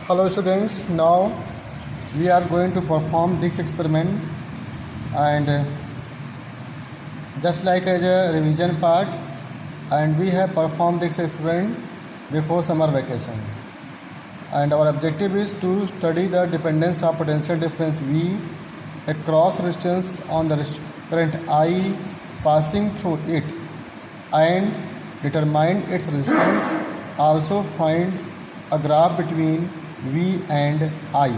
Hello students, now we are going to perform this experiment and just like as a revision part, and we have performed this experiment before summer vacation, and our objective is to study the dependence of potential difference V across resistance on the current I passing through it and determine its resistance. Also find a graph between V and I.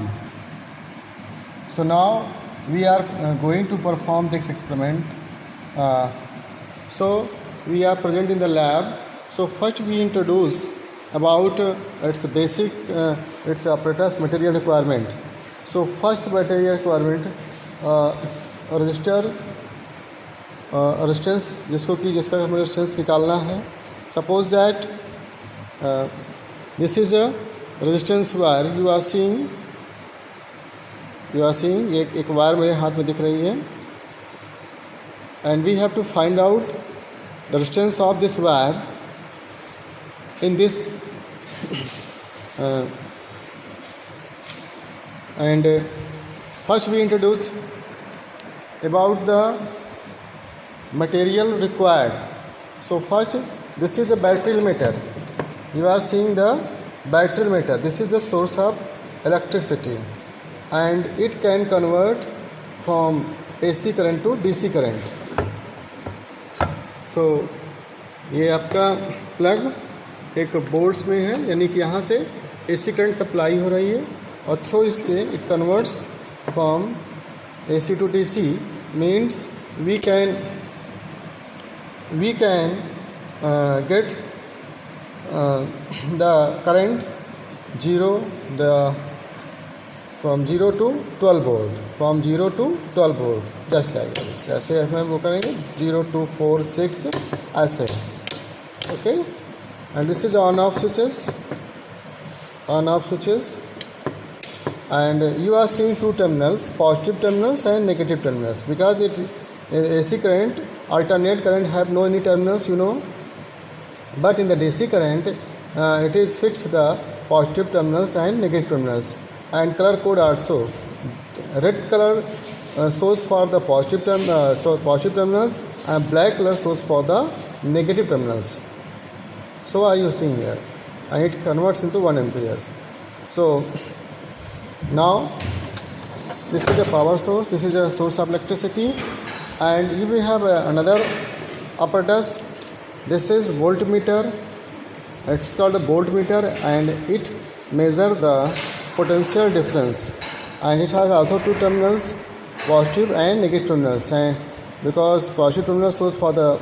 So now we are going to perform this experiment. So we are present in the lab. So first we introduce about its basic its apparatus material requirement. So first material requirement resistance जिसका हमें resistance निकालना है. Suppose that this is a resistance wire. You are seeing एक wire मेरे हाथ में दिख रही है, and we have to find out the resistance of this wire in this and first we introduce about the material required. So first, this is a battery emitter. You are seeing the battery emitter. This is the source of electricity and it can convert from AC current to DC current. So ये आपका plug एक boards में है, यानी कि यहाँ से AC current supply हो रही है और थ्रू इसके it converts from AC to DC. Means we can get the current from 0 to 12 volt, from 0 to 12 volt, just like this. ऐसे हम वो करेंगे 0 2 4 6 ऐसे. Okay, and this is on off switches, and you are seeing two terminals, positive terminals and negative terminals, because it AC current, alternate current have no any terminals, but in the DC current it is fixed the positive terminals and negative terminals, and color code also. Red color source for the positive terminals and black color source for the negative terminals. So are you seeing here, and it converts into 1 ampere. So now this is a power source, this is a source of electricity, and you will have another apparatus. This is voltmeter. It's called the voltmeter, and it measures the potential difference, and it has also two terminals, positive and negative terminals, and because positive terminal source for the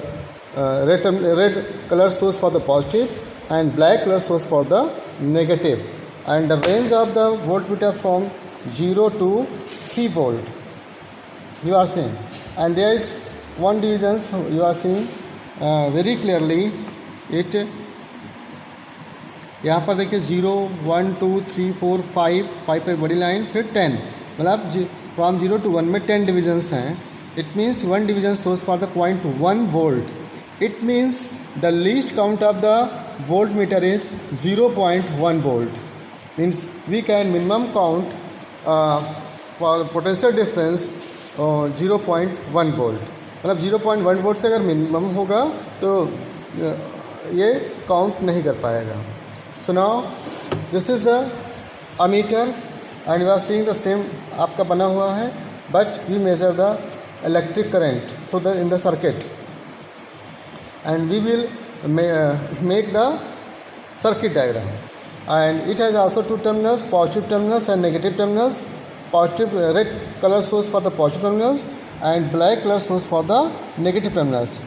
red color source for the positive and black color source for the negative, and the range of the voltmeter from 0 to 3 volt you are seeing, and there is one division you are seeing very clearly. it यहाँ पर देखिए 0 1 2 3 4 5 पे बड़ी line, फिर 10, मतलब from 0 to 1 में 10 divisions हैं. It means 1 division source for the point 1 volt. It means the least count of the voltmeter is 0.1 volt. Means we can minimum count for potential difference 0.1 volt. मतलब 0.1 volt से अगर minimum होगा तो ये count नहीं कर पाएगा. So now this is the ammeter, and you are seeing the same आपका बना हुआ है, but we measure the electric current through in the circuit, and we will make the circuit diagram. And it has also two terminals, positive terminals and negative terminals. Positive red color source for the positive terminals and black color source for the negative terminals.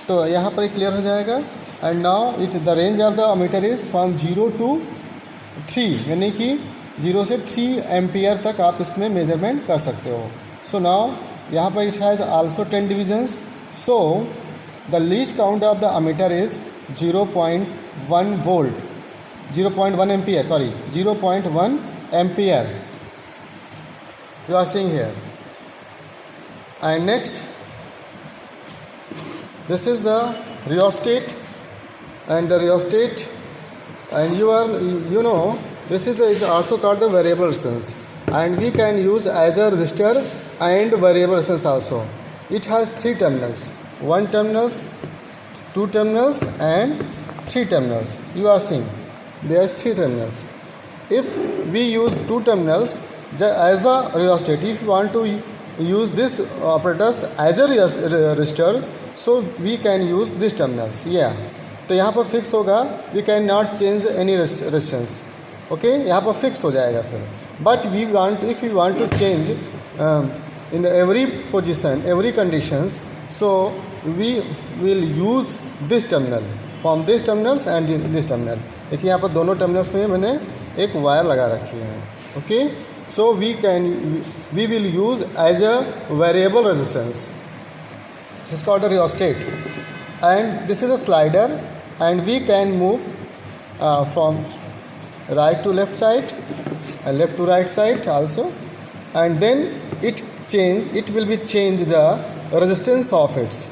तो यहाँ पर clear हो जाएगा. And now the range of the ammeter is from 0 to 3, यानी कि 0 से 3 ampere तक आप इसमें मेजरमेंट कर सकते हो. सो नाउ यहाँ पर it has also 10 divisions. So the least count of the ammeter is 0.1 volt, 0.1 ampere, 0.1 ampere you are seeing here. And next, this is the rheostat, and the rheostat, and this is also called the variable resistance, and we can use as a resistor and variable resistance also. It has 3 terminals, 1 terminals, 2 terminals and 3 terminals. You are seeing there are 3 terminals. If we use 2 terminals as a rheostat, if you want to use this apparatus as a resistor, so we can use these terminals. Yeah, तो यहाँ पर fix होगा, we can not change any resistance. Okay, यहाँ पर fix हो जाएगा फिर. But if we want to change in every position, every conditions, so we will use this terminal, from this terminals and this terminals. देखिए यहाँ पर दोनों terminals में मैंने एक वायर लगा रखी है. Okay, so we will use as a variable resistance. It's called a rheostat, and this is a slider, and we can move from right to left side and left to right side also, and then it will be change the resistance of it,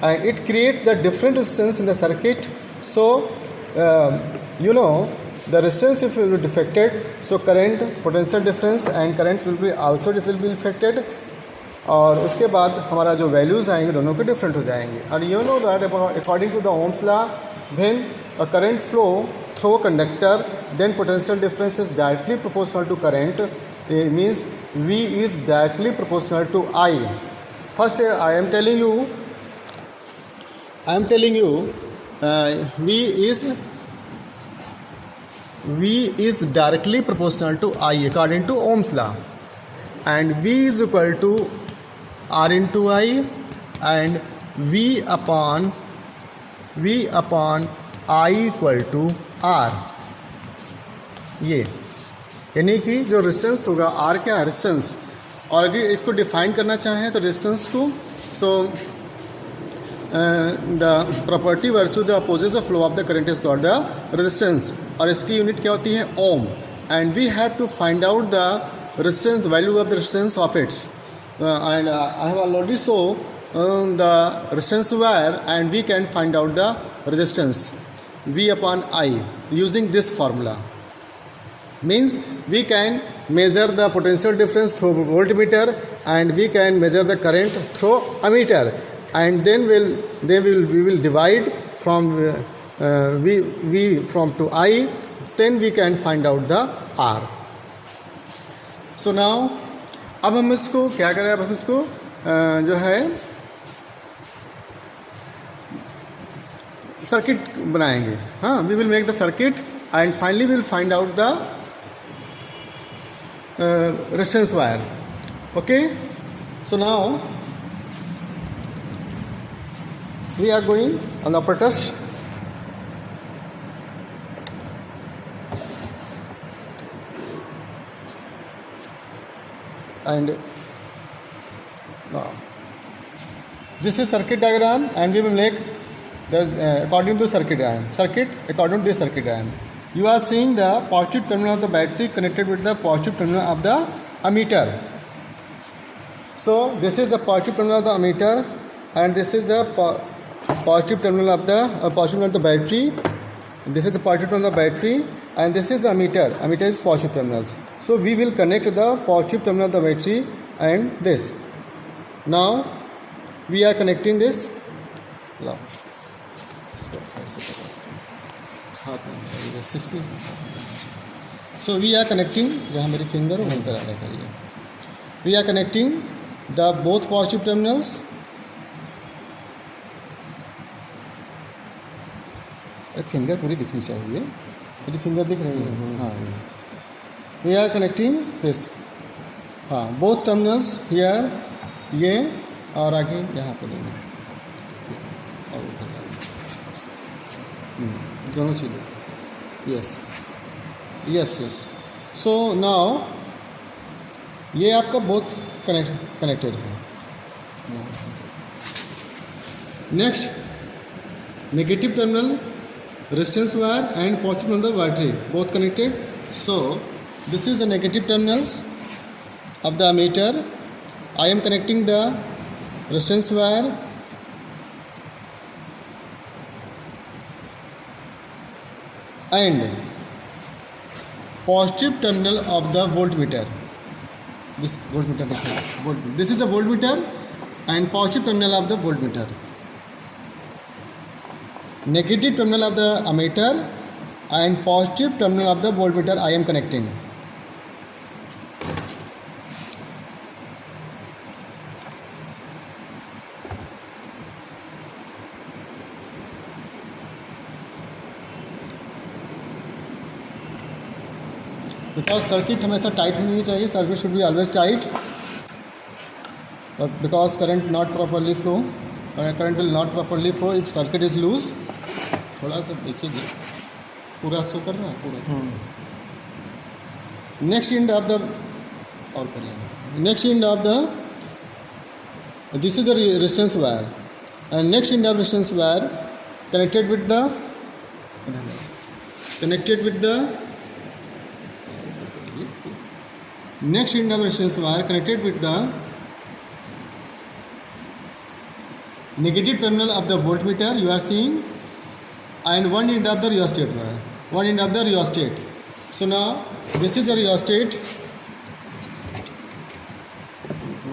and it create the different resistance in the circuit. So the resistance if will be defected, so current, potential difference and current will be affected, और उसके बाद हमारा जो values आएंगे दोनों के different हो जाएंगे. और you know that according to the Ohm's law, when a current flow through a conductor, then potential difference is directly proportional to current. It means V is directly proportional to I. First I am telling you V is directly proportional to I according to Ohm's law, and V is equal to R into I, and V upon I equal to R. ये यानी कि जो resistance होगा are क्या है, resistance. और अगर इसको डिफाइन करना चाहें तो रेजिस्टेंस को, so the property virtue the opposite the flow of the current is called the resistance, और इसकी यूनिट क्या होती है, ohm. And we have to find out the resistance, value of the resistance of its, and I have already so the resistance wire, and we can find out the resistance V upon I using this formula. Means we can measure the potential difference through voltmeter, and we can measure the current through ammeter, and then we will divide from V from to I, then we can find out the R. So now अब हम इसको क्या करें, अब हम इसको जो है सर्किट बनाएंगे. हाँ, we will make the circuit and finally will find out the resistance wire. Okay, so now we are going on the apparatus. And now this is circuit diagram, and we will make according to circuit diagram. According to this circuit diagram, you are seeing the positive terminal of the battery connected with the positive terminal of the ammeter. So this is the positive terminal of the ammeter, and this is the positive terminal of the battery. This is the positive terminal of the battery, and this is the ammeter. Ammeter is positive terminals. So we will connect the positive terminal of the battery and this. Now we are connecting this. So we are connecting, जहाँ मेरी finger वहीं पर आने करिए. We are connecting the both positive terminals. Finger पूरी दिखनी चाहिए, मेरी फिंगर दिख रही है. हाँ, we are connecting this. हाँ, both terminals here, ये और आगे यहाँ पर दोनों चीज़ें. यस. सो नाउ ये आपका बोथ कनेक्टेड है. Next negative terminal resistance wire and positive terminal battery both connected. So this is the negative terminals of the ammeter. I am connecting the resistance wire and positive terminal of the voltmeter. This voltmeter देखिए, this is a voltmeter and positive terminal of the voltmeter. Negative terminal of the ammeter and positive terminal of the voltmeter I am connecting. Because circuit हमेशा tight होनी चाहिए, circuit should be always tight, because current not properly flow, current will not properly flow if circuit is loose. थोड़ा सा देखिए जी, पूरा show कर रहा है पूरा. नेक्स्ट एंड ऑफ द, और कर लेंगे, next and of the, this is the resistance wire and next end of resistance wire connected with the, next end of resistance wire connected with the negative terminal of the voltmeter you are seeing, and one end of the rheostat wire, one end of the rheostat. So now this is a rheostat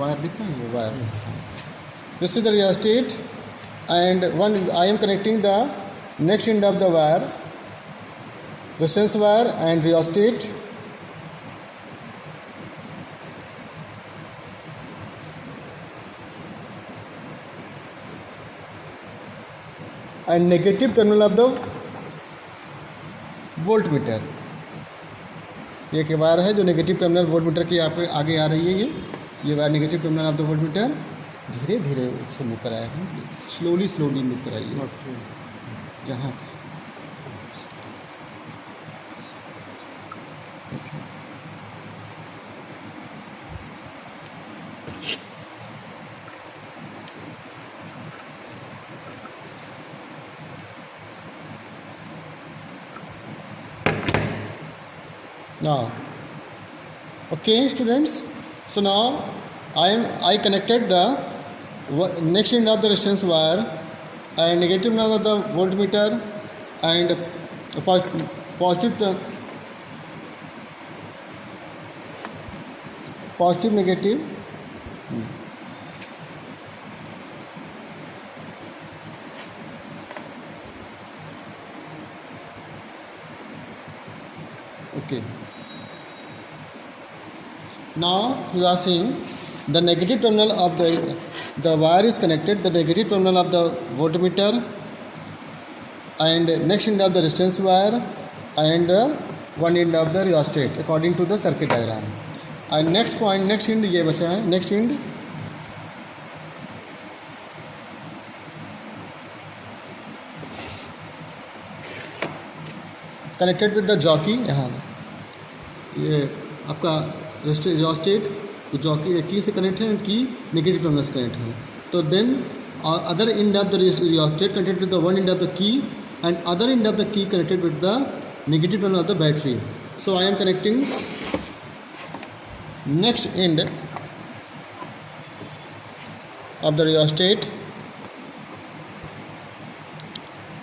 wire, दिख रहा है wire, this is the rheostat and one I am connecting the next end of the wire, resistance wire and rheostat. And negative terminal of the voltmeter. ये एक wire है जो negative terminal voltmeter की आप आगे आ रही है. ये wire negative terminal of the voltmeter. धीरे धीरे उससे मूव कराया है, स्लोली मूव कराइए. जहाँ now, okay students, so now I connected the next end of the resistance wire and negative terminal of the voltmeter and positive negative. Okay. Now you are seeing the negative terminal of the wire is connected, the negative terminal of the voltmeter and next end of the resistance wire and one end of the rheostat according to the circuit diagram. And next point, next end ये बचा है, next end connected with the jockey. यहाँ ये आपका rheostat jockey की से connect है, की नेगेटिव टर्मिनल से कनेक्ट है. तो then other end of the rheostat connected with the one end of the key and other end of the key connected with the negative terminal of the battery. So I am connecting next end of the rheostat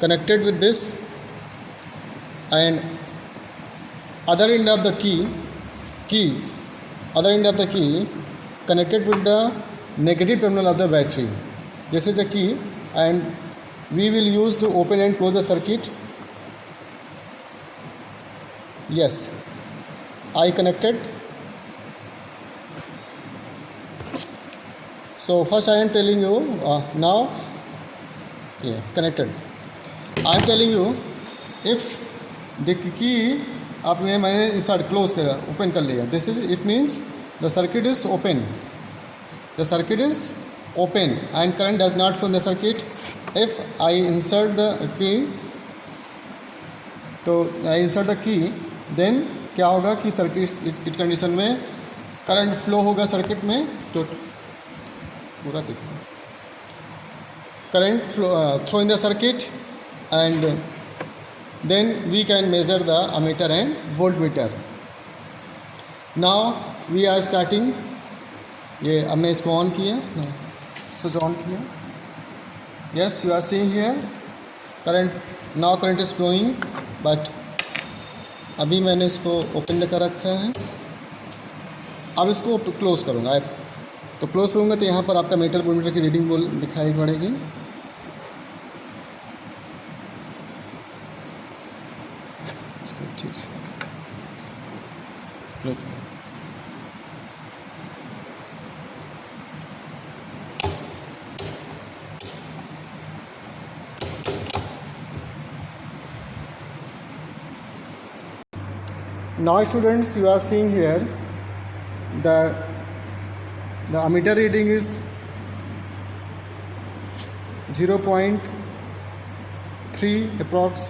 connected with this and other end of the key connected with the negative terminal of the battery. This is a key and we will use to open and close the circuit. Yes, I connected. So first I am telling you now, yeah, connected. I am telling you if the key आपने मैंने insert close करा, open कर लिया, this is it means the circuit is open, the circuit is open and current does not flow in the circuit. If I insert the key, तो I insert the key, देन क्या होगा कि circuit it condition में current flow होगा circuit में. तो पूरा देखो, current through in the circuit and then we can measure the ammeter and voltmeter. Now we are starting. ये हमने इसको ऑन किया, स्विच ऑन किया. Yes, you are seeing here current. Now current is flowing, but अभी मैंने इसको open कर रखा है। अब इसको क्लोज करूँगा, तो क्लोज करूँगा तो यहाँ पर आपका मीटर वोल्टमीटर की रीडिंग दिखाई पड़ेगी। Now students, you are seeing here the ammeter reading is 0.3 approx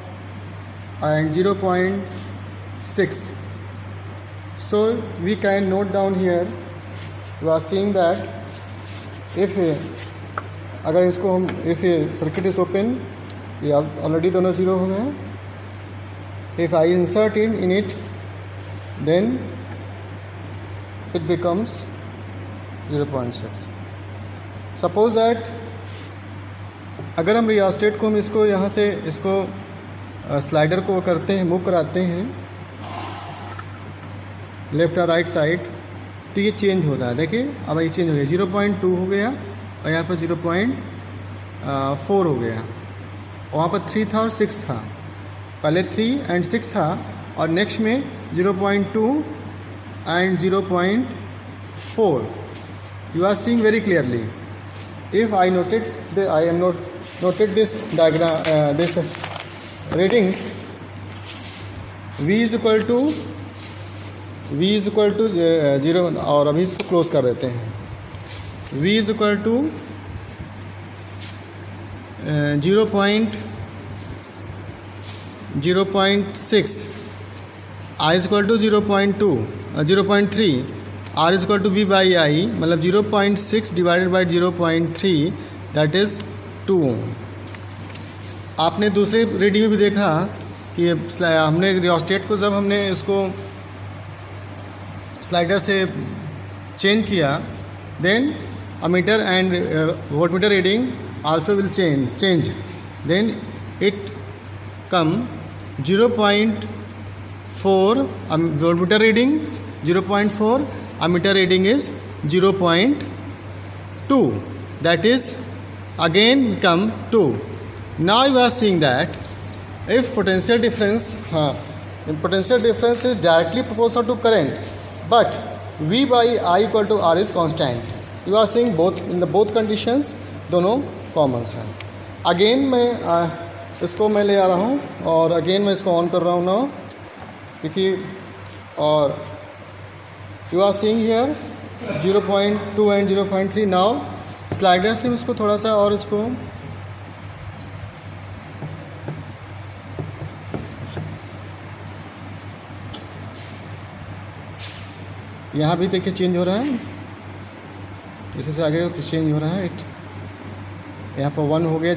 and 0.6. So we can note down here, you are seeing that if अगर इसको हम if circuit is open, ये ऑलरेडी दोनों zero हो गए। If I insert in it, then it becomes 0.6. Suppose that अगर हम rheostat को हम इसको यहाँ से इसको स्लाइडर को करते हैं, मूव कराते हैं लेफ़्ट और राइट साइड, तो ये चेंज होता है। देखिए अब ये चेंज हो गया, 0.2 हो गया और यहाँ पर 0.4 हो गया। वहाँ पर 3 था और 6 था, पहले 3 and 6 था और नेक्स्ट में 0.2 and 0.4. You are seeing very clearly. If I noted this diagram, this readings, V is equal to 0, और अभी इसको क्लोज कर देते हैं। V is equal to 0.6, I is equal to 0.3, R is equal to V by I, मतलब 0.6 divided by 0.3, that is 2 ओम। आपने दूसरे reading में भी देखा कि हमने रियोस्टेट को जब हमने इसको स्लाइडर से चेंज किया, then ammeter and voltmeter reading also will change, then it come 0.4 voltmeter reading 0.4, ammeter reading is 0.2, that is again become 2. Now you are seeing that if potential difference is directly proportional to current, but V by I equal to R is constant. You are seeing both in the both conditions दोनों common हैं। Again मैं इसको मैं ले आ रहा हूँ और again मैं इसको ऑन कर रहा हूँ ना, क्योंकि और you are seeing here 0.2 and 0.3. now slider से इसको थोड़ा सा और इसको यहाँ भी देखिए चेंज हो रहा है, इसी से आगे तो चेंज हो रहा है। यहाँ पर 1 हो गया,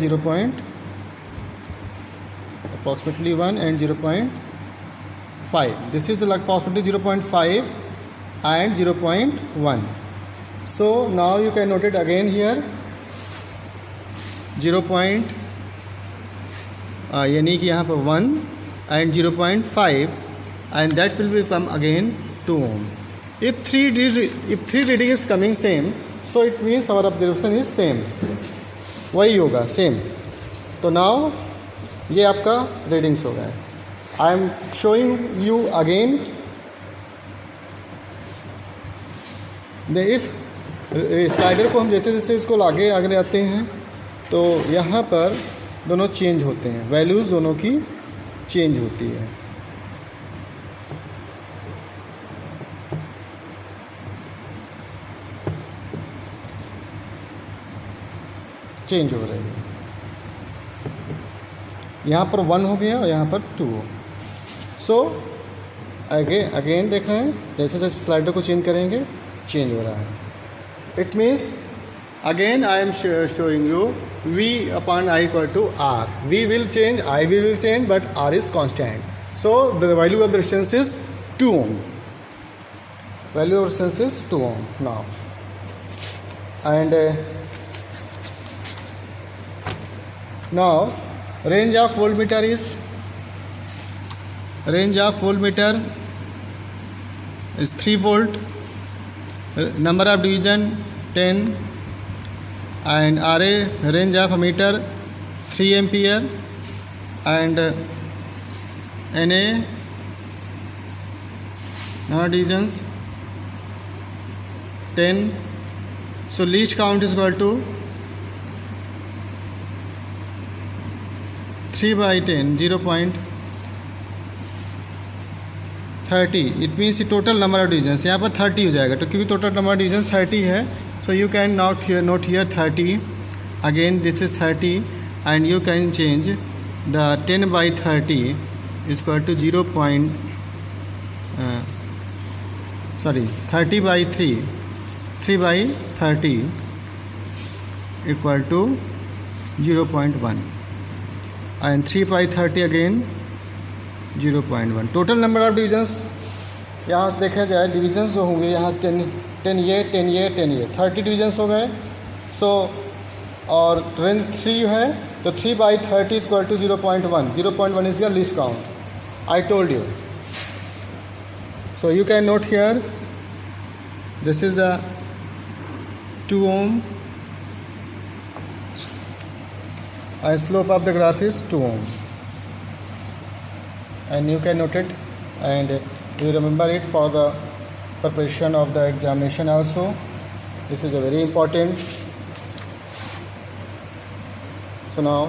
approximately 1 and 0.5. this is the approximately 0.5 and 0.1. so now you can note it again here 0. यानी कि यहाँ पर 1 and 0.5 and that will become again 2 ohm. If three reading is coming same, so it means our observation is same, वही होगा same. तो now ये आपका readings हो गया। I am showing you again if slider को हम जैसे जैसे इसको आगे आगे आते हैं तो यहाँ पर दोनों चेंज होते हैं, वैल्यूज़ दोनों की चेंज होती है। चेंज हो रही है, यहाँ पर 1 हो गया और यहाँ पर 2। सो अगेन देख रहे हैं जैसे जैसे स्लाइडर को चेंज करेंगे चेंज हो रहा है। It means again I am showing you V upon I equal to R. V will change, I will change, but R is constant. So the value of the resistance is 2 ohm. Value of resistance is 2 ohm now. And now range of voltmeter is range of voltmeter is 3 volt, number of division 10, and RA range of ammeter 3 ampere, and NA number of divisions 10. So least count is equal to 3 by 10, 0.30. It means total number of divisions यहाँ पर 30 हो जाएगा, तो क्योंकि total number of divisions 30 है, so you can note here 30, again this is 30, and you can change the 10 by 30 is equal to 30 by 3 by 30 equal to 0.1, and 3 by 30 again 0.1. Total number of divisions यहाँ देखा जाए, divisions जो होंगे यहाँ 10 ये 10 ये 10 ये 30 डिविजन्स हो गए. सो और रेंज 3 है, तो 3 by 30 is equal to 0.1. 0.1 is your least count. I told you. So you can note here, this is a 2 ohm, and slope of the graph is 2 ohm, and you can note it, and you remember it for the preparation of the examination also. This is a very important. So now